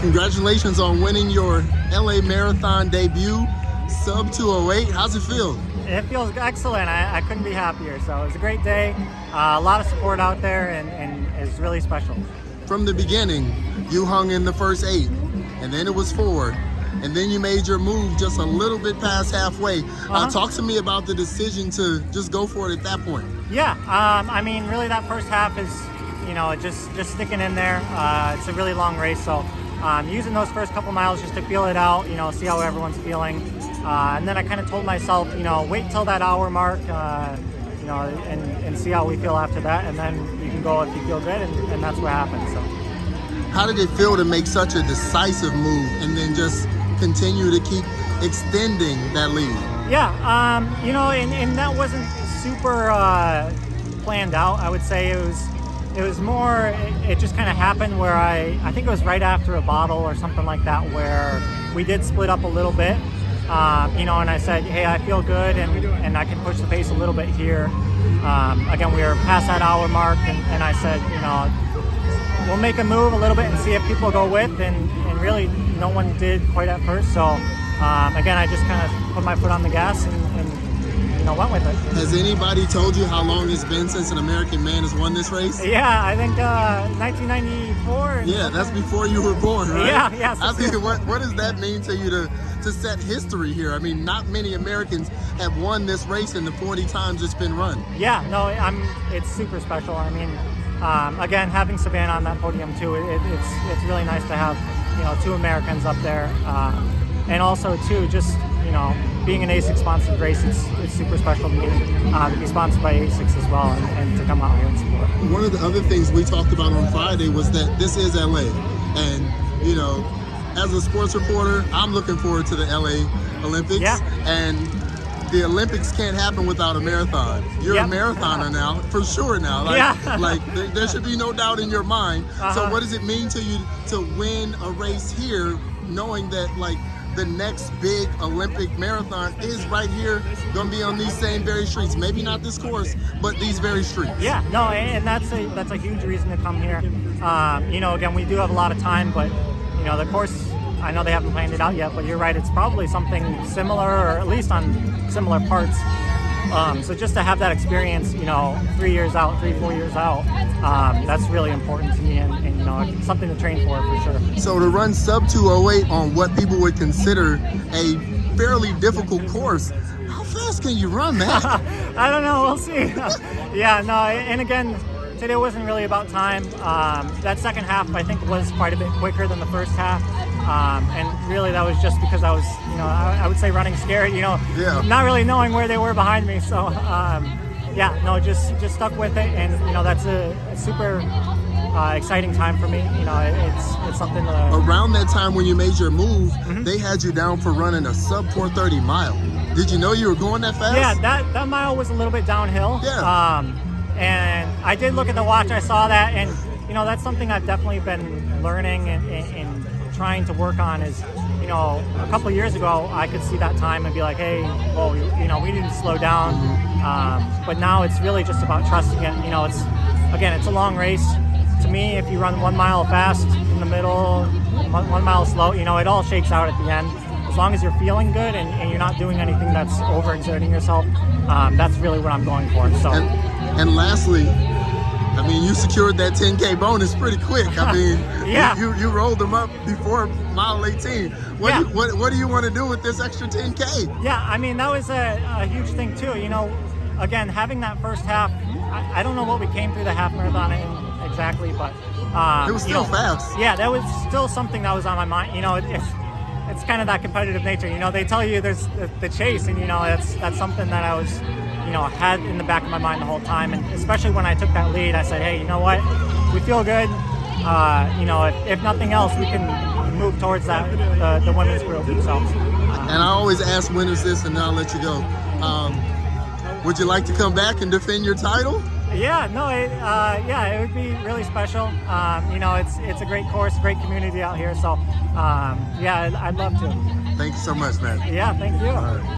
Congratulations on winning your LA Marathon debut, sub 208. How's it feel? It feels excellent. I couldn't be happier. So it was a great day. A lot of support out there, and it's really special. From the beginning, you hung in the first 8, and then it was 4, and then you made your move just a little bit past halfway. Talk to me about the decision to just go for it at that point. Yeah, I mean, really that first half is, just sticking in there. It's a really long race, so using those first couple miles just to feel it out, see how everyone's feeling. And then I kind of told myself, wait till that hour mark, and see how we feel after that. And then you can go if you feel good, and that's what happened. So, how did it feel to make such a decisive move and then just continue to keep extending that lead? Yeah, and that wasn't super planned out. I would say it was more, it just kind of happened where I think it was right after a bottle or something like that, where we did split up a little bit, and I said, hey, I feel good and I can push the pace a little bit here. Again, we were past that hour mark, and I said, we'll make a move a little bit and see if people go with, and really no one did quite at first. So again, I just kind of put my foot on the gas and went with it. Has anybody told you how long it's been since an American man has won this race? Yeah, I think 1994. Yeah, that's before you were born, right? Yeah. I mean, what does that mean to you to set history here? I mean, not many Americans have won this race in the 40 times it's been run. Yeah, no, it's super special. I mean, again, having Savannah on that podium too, it's really nice to have 2 Americans up there, and also too, just being an ASICS sponsored race, it's super special to me to be sponsored by ASICS as well, and to come out here and support. One of the other things we talked about on Friday was that this is LA, and as a sports reporter, I'm looking forward to the LA Olympics. Yeah. And the Olympics can't happen without a marathon. You're a marathoner now, for sure now. There should be no doubt in your mind. So what does it mean to you to win a race here, knowing that the next big Olympic marathon is right here, gonna be on these same very streets? Maybe not this course, but these very streets. Yeah, no, and that's a huge reason to come here. Again, we do have a lot of time, but the course, I know they haven't planned it out yet, but you're right, it's probably something similar, or at least on similar parts. So just to have that experience, 3 years out, 4 years out, that's really important to me, and something to train for sure. So to run sub 208 on what people would consider a fairly difficult course, how fast can you run, man? I don't know, we'll see. Yeah, no, and again, today wasn't really about time. That second half, I think, was quite a bit quicker than the first half. And really that was just because I was, I would say running scared, not really knowing where they were behind me. So, just stuck with it. And, that's a super exciting time for me. It's something to... Around that time when you made your move, they had you down for running a sub 430 mile. Did you know you were going that fast? Yeah, that mile was a little bit downhill. Yeah. And I did look at the watch, I saw that, and that's something I've definitely been learning and trying to work on. Is a couple of years ago I could see that time and be like, hey, well, we need to slow down. But now it's really just about trusting it. It's a long race. To me, if you run 1 mile fast in the middle, 1 mile slow, it all shakes out at the end. As long as you're feeling good and you're not doing anything that's overexerting yourself, that's really what I'm going for. So. And lastly, I mean, you secured that 10K bonus pretty quick. I mean, yeah. you rolled them up before mile 18. What do you want to do with this extra 10K? Yeah, I mean, that was a huge thing too. Again, having that first half, I don't know what we came through the half marathon in exactly, but it was still fast. Yeah, that was still something that was on my mind. It's kind of that competitive nature. They tell you there's the chase, and that's something that I was had in the back of my mind the whole time. And especially when I took that lead, I said, hey, you know what? We feel good. If nothing else, we can move towards that the women's group. So. And I always ask winners this, and then I'll let you go. Would you like to come back and defend your title? Yeah, no, it would be really special. It's a great course, great community out here. So, I'd love to. Thank you so much, man. Yeah, thank you.